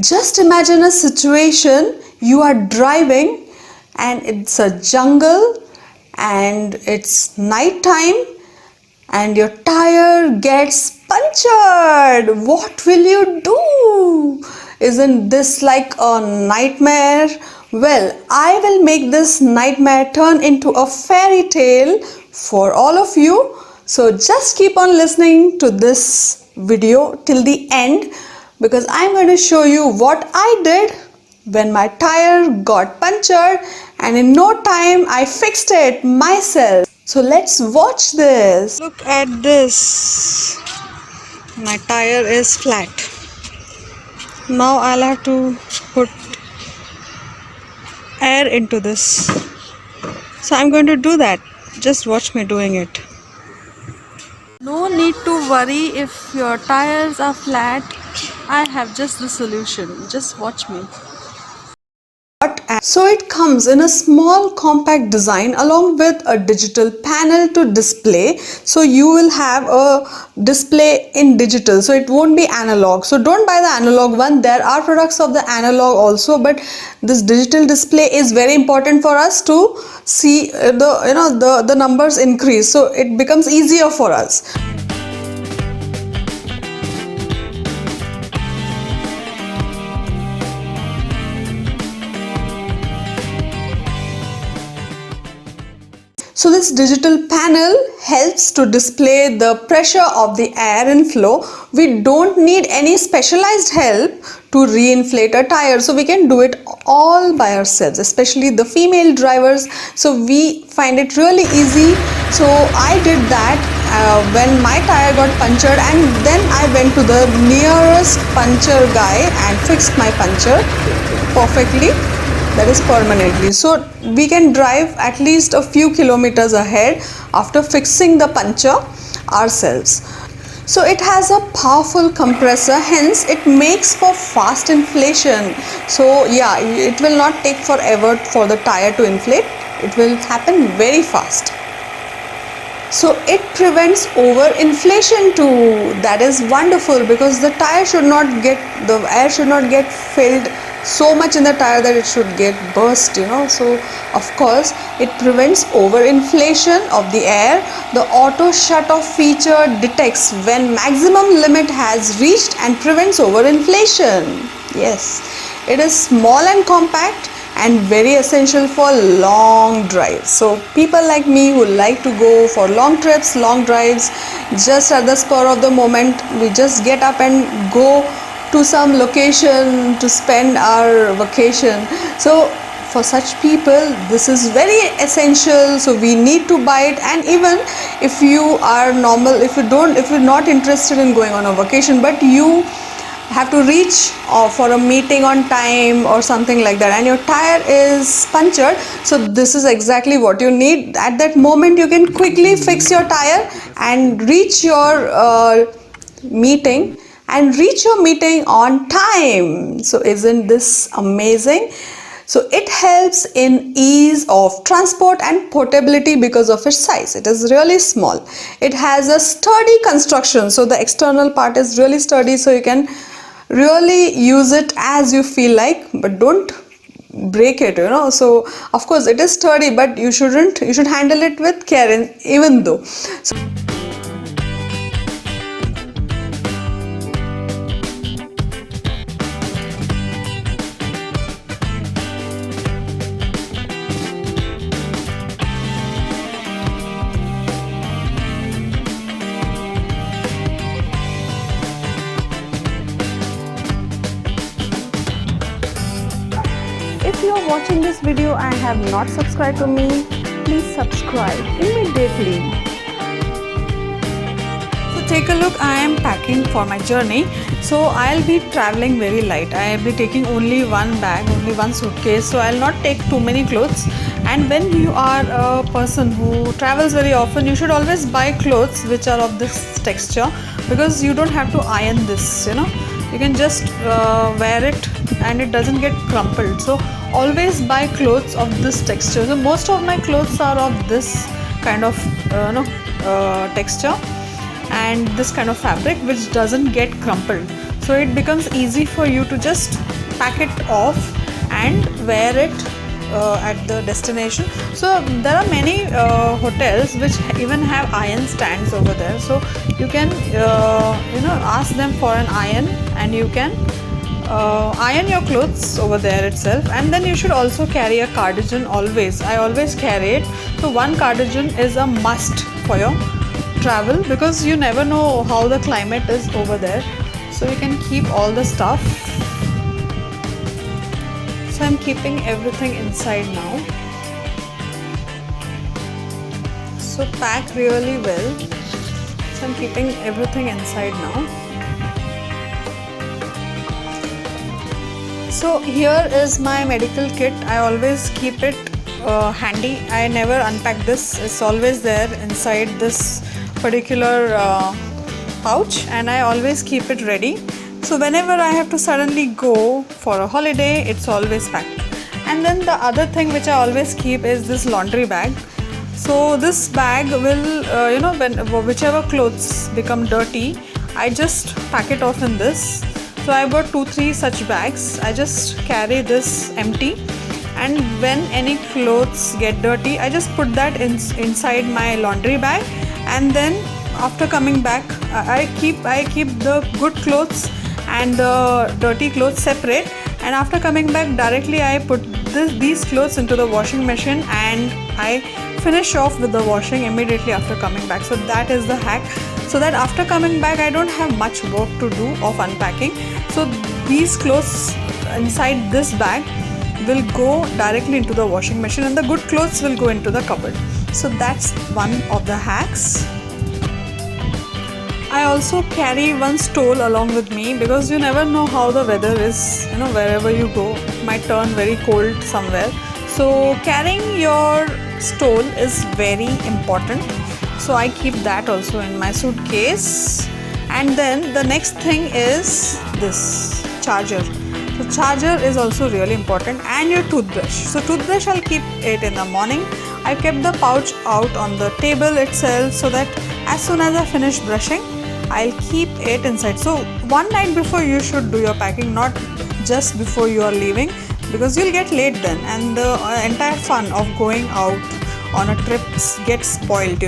Just imagine a situation you are driving and it's a jungle and it's night time and your tire gets punctured. What will you do? Isn't this like a nightmare? Well, I will make this nightmare turn into a fairy tale for all of you. So just keep on listening to this video till the end because I'm going to show you what I did when my tire got punctured, and in no time I fixed it myself. So let's watch this. Look at this. My tire is flat. Now I'll have to put air into this. So I'm going to do that. Just watch me doing it. No need to worry if your tires are flat. I have just the solution. Just watch me. So it comes in a small compact design along with a digital panel to display. So you will have a display in digital, so it won't be analog. So don't buy the analog one. There are products of the analog also, but this digital display is very important for us to see the numbers increase, so it becomes easier for us. So this digital panel helps to display the pressure of the air inflow. We don't need any specialized help to reinflate a tire, so we can do it all by ourselves, especially the female drivers. So we find it really easy. So I did that when my tire got punctured, and then I went to the nearest puncture guy and fixed my puncture perfectly. That is permanently. So we can drive at least a few kilometers ahead after fixing the puncture ourselves. So it has a powerful compressor, hence it makes for fast inflation. So yeah, it will not take forever for the tire to inflate. It will happen very fast. So it prevents overinflation too. That is wonderful because the air should not get filled so much in the tire that it should get burst, So of course it prevents overinflation of the air. The auto shut off feature detects when maximum limit has reached and prevents overinflation. Yes, it is small and compact and very essential for long drives. So people like me who like to go for long trips, long drives, just at the spur of the moment, we just get up and go to some location to spend our vacation. So for such people this is very essential, so we need to buy it. And even if you are normal, if you're not interested in going on a vacation, but you have to reach for a meeting on time or something like that, and your tire is punctured, so this is exactly what you need. At that moment you can quickly fix your tire and reach your meeting on time. So isn't this amazing? So it helps in ease of transport and portability because of its size. It is really small. It has a sturdy construction, so the external part is really sturdy, so you can really use it as you feel like, but don't break it, So of course it is sturdy, but you should handle it with care, even though. So if you are watching this video and have not subscribed to me, please subscribe immediately. So take a look, I am packing for my journey. So I'll be traveling very light. I'll be taking only one bag, only one suitcase. So I'll not take too many clothes. And when you are a person who travels very often, you should always buy clothes which are of this texture, because you don't have to iron this, You can just wear it and it doesn't get crumpled. So always buy clothes of this texture. So most of my clothes are of this kind of texture and this kind of fabric which doesn't get crumpled. So it becomes easy for you to just pack it off and wear it at the destination. So there are many hotels which even have iron stands over there, so you can ask them for an iron, and you can iron your clothes over there itself. And then you should also carry a cardigan always. I always carry it. So one cardigan is a must for your travel, because you never know how the climate is over there, so you can keep all the stuff. So I'm keeping everything inside now. So pack really well. So I'm keeping everything inside now. So here is my medical kit. I always keep it handy. I never unpack this. It's always there inside this particular pouch, and I always keep it ready. So whenever I have to suddenly go for a holiday, it's always packed. And then the other thing which I always keep is this laundry bag. So this bag will, whichever clothes become dirty, I just pack it off in this. So I bought 2-3 such bags. I just carry this empty, and when any clothes get dirty, I just put that inside my laundry bag, and then after coming back, I keep the good clothes and the dirty clothes separate, and after coming back directly I put these clothes into the washing machine, and I finish off with the washing immediately after coming back. So that is the hack, so that after coming back I don't have much work to do of unpacking. So these clothes inside this bag will go directly into the washing machine, and the good clothes will go into the cupboard. So that's one of the hacks. I also carry one stole along with me, because you never know how the weather is, wherever you go, it might turn very cold somewhere. So carrying your stole is very important. So I keep that also in my suitcase. And then the next thing is this charger. So charger is also really important, and your toothbrush. So toothbrush, I'll keep it in the morning. I kept the pouch out on the table itself, so that as soon as I finish brushing, I'll keep it inside. So one night before you should do your packing, not just before you are leaving, because you'll get late then, and the entire fun of going out on a trip gets spoiled,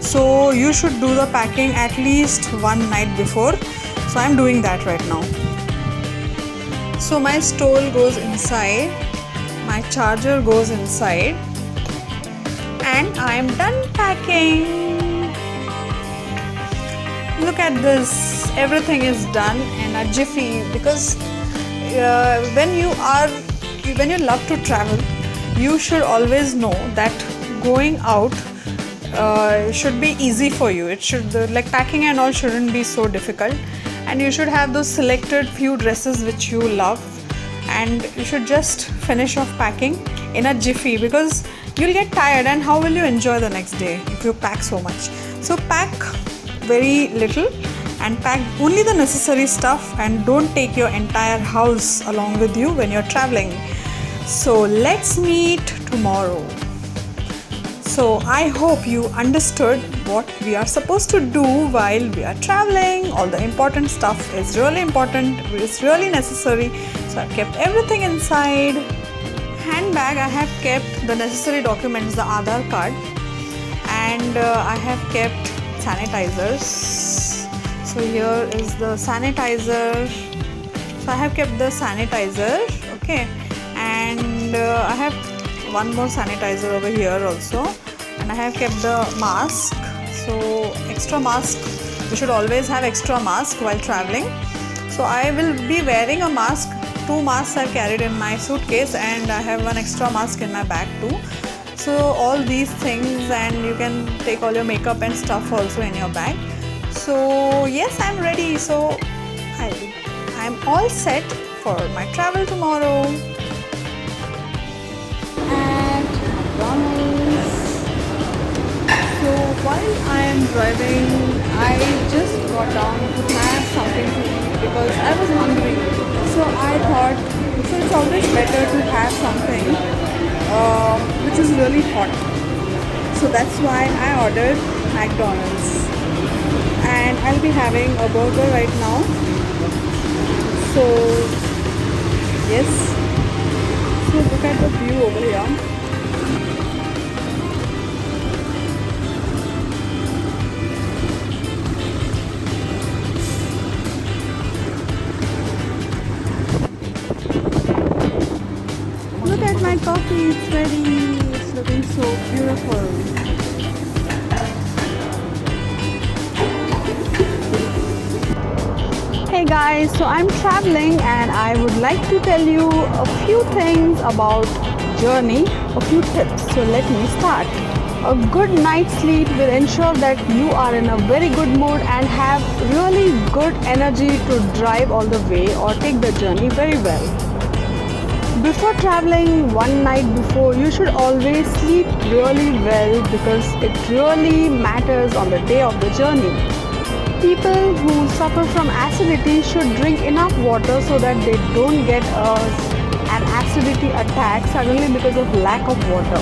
So you should do the packing at least one night before. So I'm doing that right now. So my stole goes inside, my charger goes inside, and I'm done packing. Look at this, everything is done in a jiffy, because when you love to travel, you should always know that going out should be easy for you. It should, like packing and all shouldn't be so difficult, and you should have those selected few dresses which you love, and you should just finish off packing in a jiffy, because you'll get tired, and how will you enjoy the next day if you pack so much? So pack very little and pack only the necessary stuff, and don't take your entire house along with you when you're traveling. So let's meet tomorrow. So I hope you understood what we are supposed to do while we are traveling. All the important stuff is really important, it's really necessary. So I've kept everything inside. Handbag, I have kept the necessary documents, the Aadhaar card, and I have kept sanitizers. So here is the sanitizer. So I have kept the sanitizer, okay, and I have one more sanitizer over here also, and I have kept the mask. So extra mask, you should always have extra mask while traveling. So I will be wearing a mask. 2 masks are carried in my suitcase, and I have one extra mask in my bag too. So all these things, and you can take all your makeup and stuff also in your bag. So yes, I'm ready. So I'm all set for my travel tomorrow. And McDonald's. So while I am driving, I just got down to have something to eat because I was hungry. So I thought, so it's always better to have something which is really hot. So that's why I ordered McDonald's, and I'll be having a burger right now. So yes, so look at the view over here. Look at my coffee, it's ready. It's looking so beautiful. Hey guys, so I'm traveling and I would like to tell you a few things about journey, a few tips. So let me start. A good night's sleep will ensure that you are in a very good mood and have really good energy to drive all the way or take the journey very well. Before traveling, one night before, you should always sleep really well because it really matters on the day of the journey. People who suffer from acidity should drink enough water so that they don't get an acidity attack suddenly because of lack of water.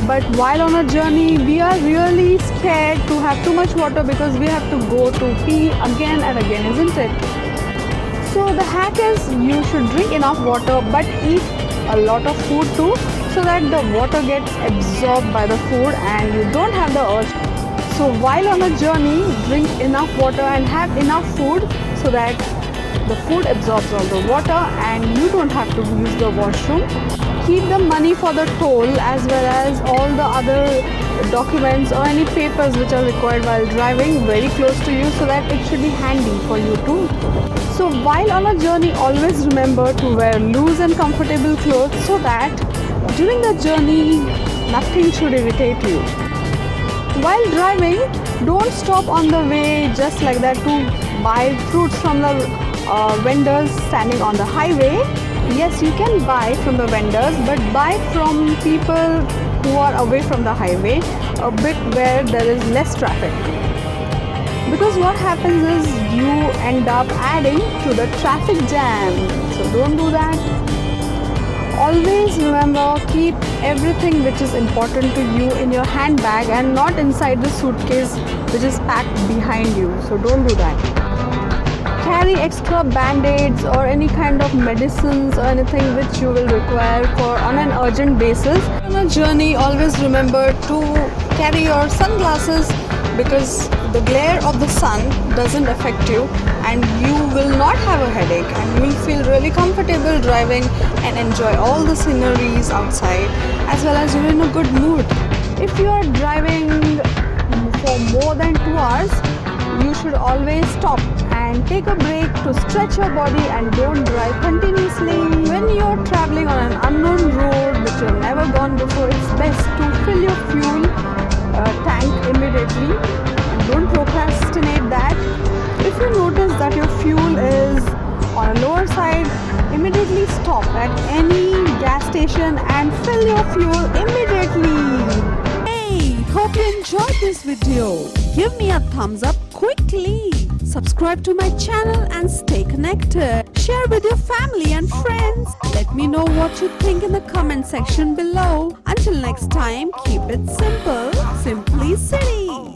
But while on a journey, we are really scared to have too much water because we have to go to pee again and again, isn't it? So the hack is you should drink enough water but eat a lot of food too so that the water gets absorbed by the food and you don't have the urge. So while on a journey, drink enough water and have enough food so that the food absorbs all the water and you don't have to use the washroom. Keep the money for the toll as well as all the other documents or any papers which are required while driving very close to you so that it should be handy for you too. So while on a journey, always remember to wear loose and comfortable clothes so that during the journey, nothing should irritate you. While driving, don't stop on the way just like that to buy fruits from the vendors standing on the highway. Yes, you can buy from the vendors, but buy from people who are away from the highway, a bit where there is less traffic. Because what happens is you end up adding to the traffic jam. So don't do that. Always remember, keep everything which is important to you in your handbag and not inside the suitcase which is packed behind you. So don't do that. Carry extra band-aids or any kind of medicines or anything which you will require for on an urgent basis. On a journey, always remember to carry your sunglasses because the glare of the sun doesn't affect you and you will not have a headache and you will feel really comfortable driving and enjoy all the sceneries outside as well as you're in a good mood. If you are driving for more than 2 hours, you should always stop and take a break to stretch your body and don't drive continuously. When you're traveling on an unknown road which you've never gone before, it's best to fill your fuel tank immediately and don't procrastinate that. If you notice that your fuel is on a lower side, immediately stop at any gas station and fill your fuel immediately. Hey, hope you enjoyed this video. Give me a thumbs up quickly. Subscribe to my channel and stay connected. Share with your family and friends. Let me know what you think in the comment section below. Until next time, keep it simple, simply city.